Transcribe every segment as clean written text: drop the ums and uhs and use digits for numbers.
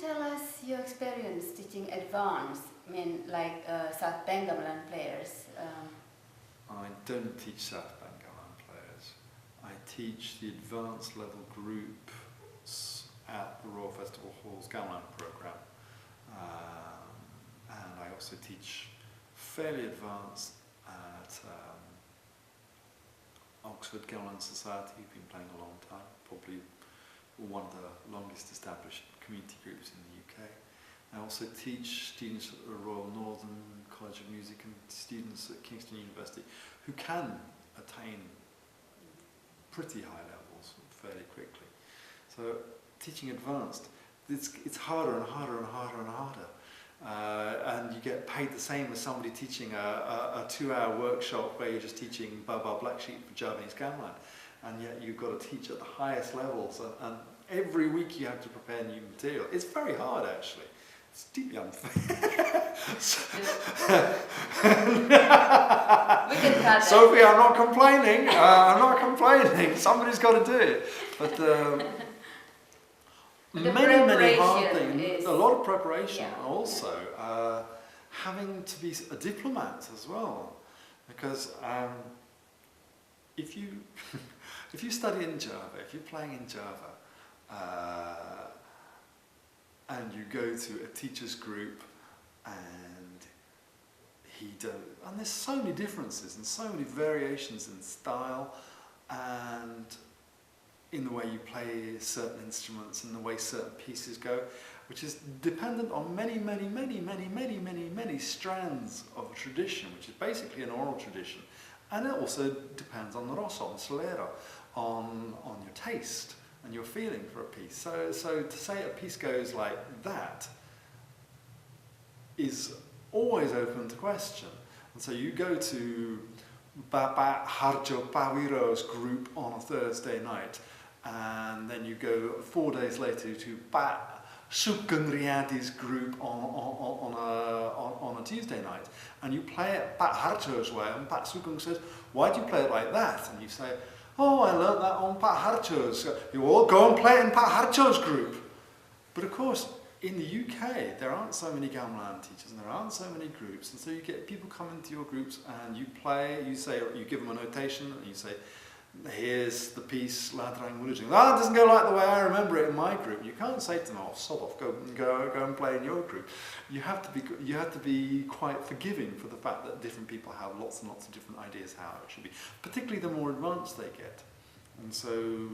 tell us your experience teaching advanced, I mean like Southbank Gamelan Players? I don't teach Southbank Gamelan Players. I teach the advanced level groups at the Royal Festival Hall's Gamelan programme. And I also teach fairly advanced at Oxford Gamelan Society, who've been playing a long time, probably one of the longest established community groups in the UK. I also teach students at the Royal Northern College of Music and students at Kingston University who can attain pretty high levels fairly quickly. So teaching advanced, it's harder and harder and harder and harder. And you get paid the same as somebody teaching a 2-hour workshop where you're just teaching Baba Black Sheep for Javanese Gamelan, and yet you've got to teach at the highest levels, and every week you have to prepare new material. It's very hard, actually. It's deeply unfair. Sophie, I'm not complaining. I'm not complaining. Somebody's got to do it. But many hard things, a lot of preparation, yeah. Also having to be a diplomat as well, because if you study in Java, if you're playing in Java, and you go to a teacher's group and and there's so many differences and so many variations in style and in the way you play certain instruments and the way certain pieces go, which is dependent on many strands of a tradition, which is basically an oral tradition. And it also depends on the rosso, on solero, on your taste and your feeling for a piece. So to say a piece goes like that is always open to question. And so you go to Baba Harjo Pawiro's group on a Thursday night, and then you go 4 days later to Pak Sugeng Riyadi's group on a Tuesday night, and you play it Pak Harjo's way, and Pak Sugeng says, "Why do you play it like that?" And you say, "Oh, I learnt that on Pak Harjo's." You all go and play it in Pak Harjo's group. But of course, in the UK, there aren't so many gamelan teachers, and there aren't so many groups, and so you get people come into your groups, and you play. You give them a notation, and you say, "Here's the piece, Ladrang Mulujing." "Ah, it doesn't go like the way I remember it in my group." You can't say to them, "Oh, sod off, go and play in your group." You have to be quite forgiving for the fact that different people have lots and lots of different ideas how it should be, particularly the more advanced they get. And so,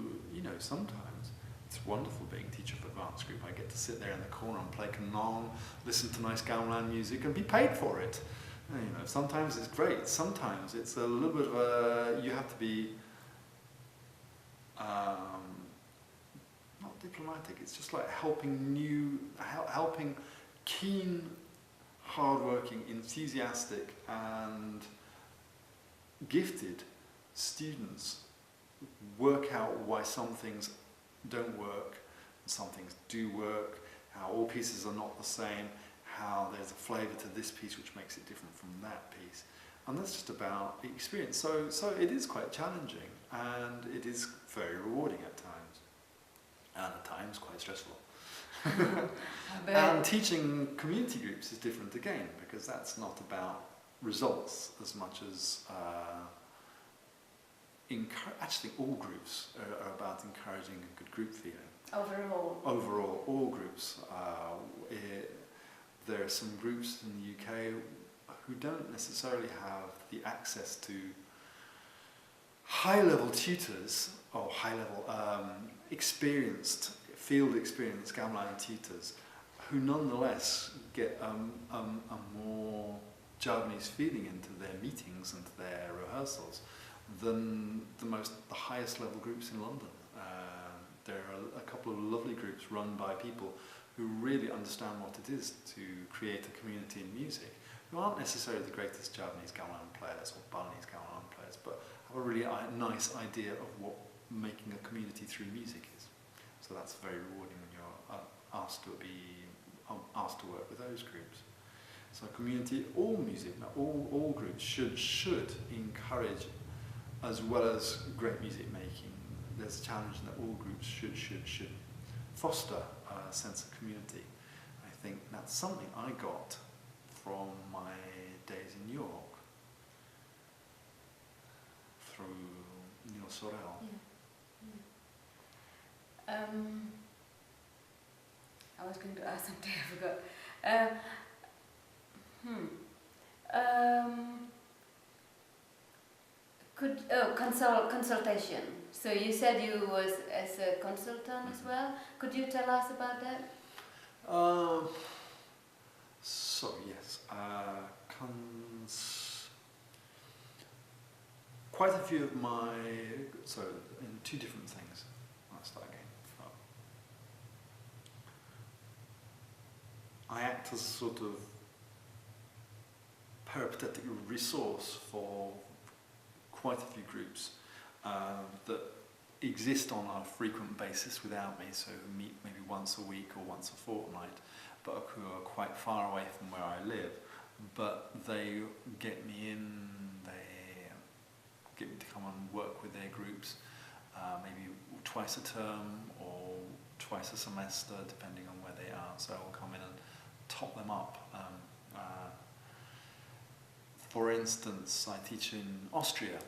sometimes it's wonderful being teacher of advanced group. I get to sit there in the corner and play kanong, listen to nice gamelan music, and be paid for it. Sometimes it's great. Sometimes it's a little bit of you have to be. Not diplomatic, it's just like helping keen, hard-working, enthusiastic and gifted students work out why some things don't work, and some things do work, how all pieces are not the same, how there's a flavour to this piece which makes it different from that piece. And that's just about experience. So it is quite challenging, and it is very rewarding at times, and at times quite stressful. And teaching community groups is different again, because that's not about results as much as actually all groups are about encouraging a good group feeling. Overall, all groups. There are some groups in the UK who don't necessarily have the access to high-level tutors or high-level field experienced gamelan tutors, who nonetheless get a more Javanese feeling into their meetings and their rehearsals than the highest level groups in London. There are a couple of lovely groups run by people who really understand what it is to create a community in music, who aren't necessarily the greatest Javanese Gamelan players or Balinese Gamelan players, but have a really nice idea of what making a community through music is. So that's very rewarding when you're asked to work with those groups. So community, all music, all groups should encourage, as well as great music making. There's a challenge that all groups should foster a sense of community. think that's something I got from my days in York through Neil Sorel. Yeah. I was going to ask something, I forgot. Consultation. So you said you was as a consultant as well. Could you tell us about that? So yes, quite a few of my, so in two different things. I'll start again. I act as a sort of peripatetic resource for quite a few groups that exist on a frequent basis without me, so meet maybe once a week or once a fortnight, but who are quite far away from where I live. But they get me in, they get me to come and work with their groups, maybe twice a term or twice a semester, depending on where they are. So I'll come in and top them up. For instance, I teach in Austria,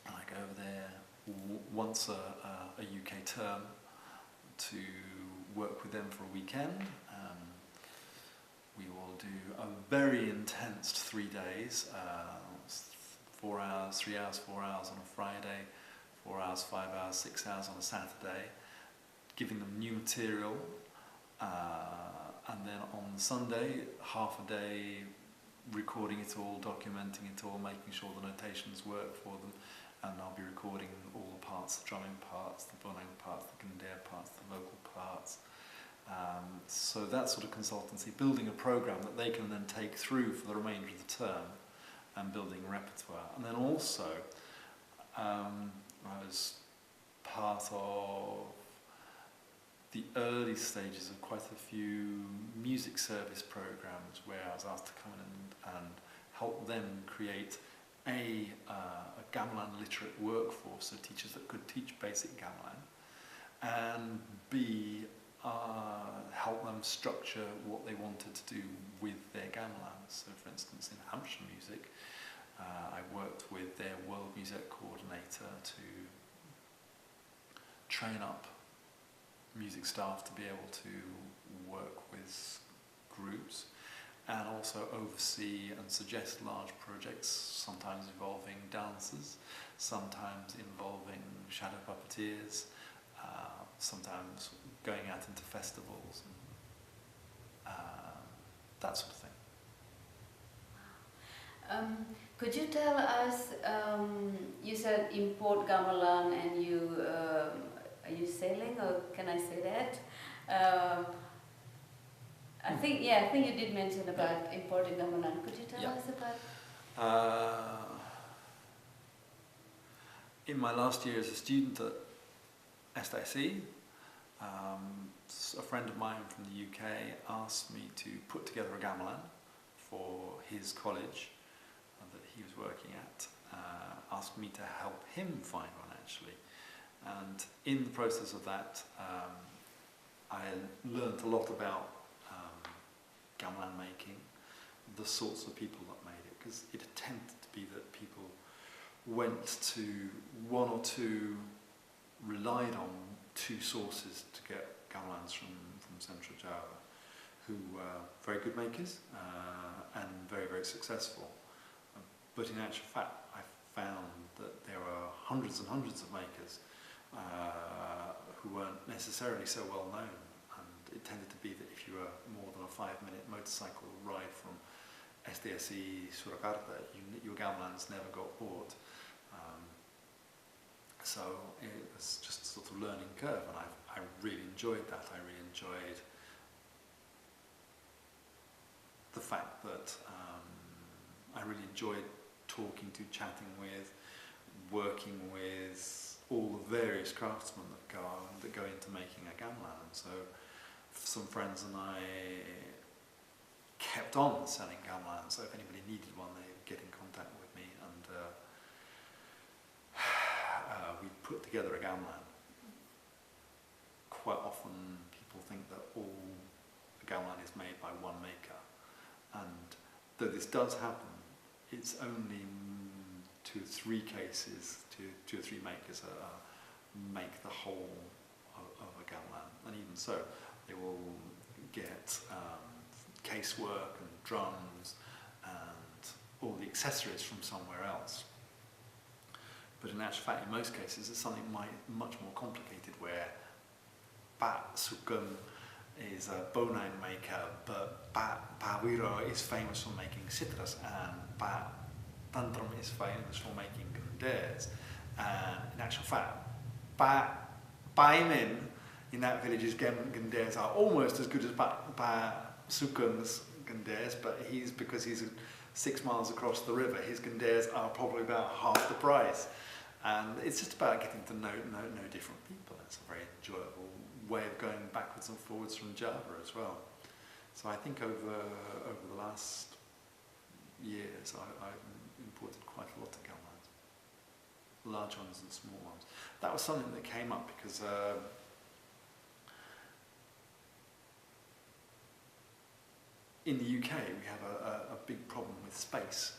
and I go over there once a UK term to work with them for a weekend. We will do a very intense 3 days, 4 hours, 3 hours, 4 hours on a Friday, 4 hours, 5 hours, 6 hours on a Saturday, giving them new material, and then on Sunday, half a day, recording it all, documenting it all, making sure the notations work for them, and I'll be recording all the parts, the drumming parts, the bonang parts, the gandare parts, the vocal parts. So that sort of consultancy, building a program that they can then take through for the remainder of the term, and building repertoire. And then also, I was part of the early stages of quite a few music service programs where I was asked to come in and help them create a gamelan literate workforce, so teachers that could teach basic gamelan, and B, help them structure what they wanted to do with their gamelan. So for instance, in Hampshire music, I worked with their world music coordinator to train up music staff to be able to work with groups, and also oversee and suggest large projects, sometimes involving dancers, sometimes involving shadow puppeteers, sometimes going out into festivals, and that sort of thing. Could you tell us, you said import gamelan and you, are you selling, or can I say that? I think you did mention about importing gamelan. Could you tell us about? In my last year as a student at STC, a friend of mine from the UK asked me to put together a gamelan for his college that he was working at, asked me to help him find one actually. And in the process of that, I learned a lot about gamelan making, the sorts of people that made it, because it tended to be that people went to one or two, relied on two sources to get gamelans from Central Java, who were very good makers and very, very successful. But in actual fact, I found that there are hundreds and hundreds of makers who weren't necessarily so well known, and it tended to be that if you were more than a 5-minute motorcycle ride from SDSE Surakarta, your gamelans never got bought. So it was just a sort of learning curve, and I really enjoyed that. I really enjoyed the fact that I really enjoyed talking to, chatting with, working with all the various craftsmen that go into making a gamelan. So some friends and I kept on selling gamelan, so if anybody needed one, they would get in contact with me, and we put together a gamelan. Quite often people think that all a gamelan is made by one maker. And though this does happen, it's only two or three cases, two or three makers make the whole of a gamelan. And even so, they will get casework and drums and all the accessories from somewhere else. But in actual fact, in most cases, it's something much more complicated, where Pat Sukun is a bovine maker, but Pa Wiro is famous for making citrus, and Pa Tantrum is famous for making gandeers. And in actual fact, Pa Imin in that village's gandeers are almost as good as Pa Sukun's gandeers, but because he's 6 miles across the river, his gandeers are probably about half the price. And it's just about getting to know different people. It's a very enjoyable way of going backwards and forwards from Java as well. So I think over the last years, I've imported quite a lot of gamelans, large ones and small ones. That was something that came up because in the UK we have a big problem with space.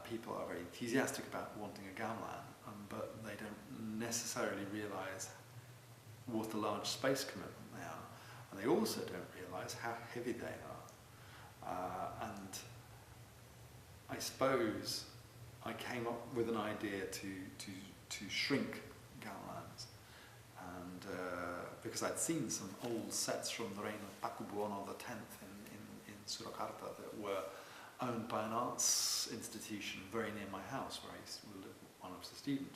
People are very enthusiastic about wanting a gamelan, but they don't necessarily realise what a large space commitment they are, and they also don't realise how heavy they are. And I suppose I came up with an idea to shrink gamelans, and because I'd seen some old sets from the reign of Pakubuono X in Surakarta that were owned by an arts institution very near my house, where I used to live when I was a student.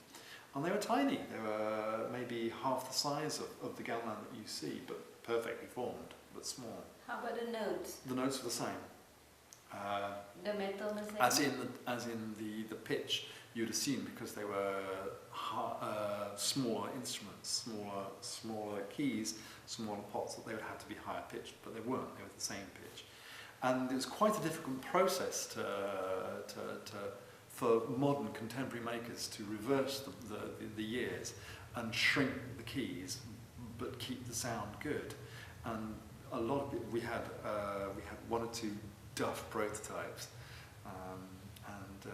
And they were tiny. They were maybe half the size of the gamelan that you see, but perfectly formed, but small. How about the notes? The notes were the same. The metal the same? As in the pitch, you'd assume, because they were smaller instruments, smaller keys, smaller pots, that they would have to be higher pitched, but they weren't. They were the same pitch. And it was quite a difficult process for modern contemporary makers to reverse the years and shrink the keys, but keep the sound good. And a lot of we had one or two duff prototypes, and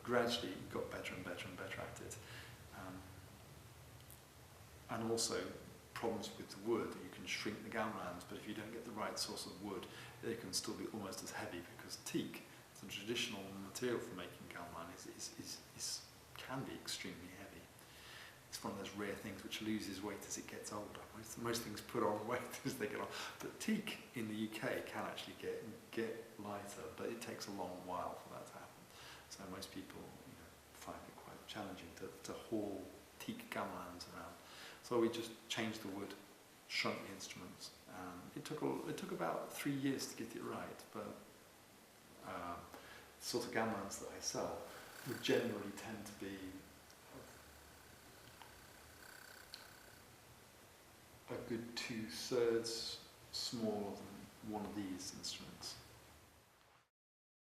gradually got better and better and better at it. And also problems with the wood. You can shrink the gamelans, but if you don't get the right source of wood, they can still be almost as heavy, because teak, the traditional material for making gamelan, can be extremely heavy. It's one of those rare things which loses weight as it gets older. Most things put on weight as they get on. But teak in the UK can actually get lighter, but it takes a long while for that to happen. So most people find it quite challenging to haul teak gamelans around. So we just changed the wood, shrunk the instruments. It took about 3 years to get it right, but the sort of gamelans that I sell would generally tend to be a good 2/3 smaller than one of these instruments.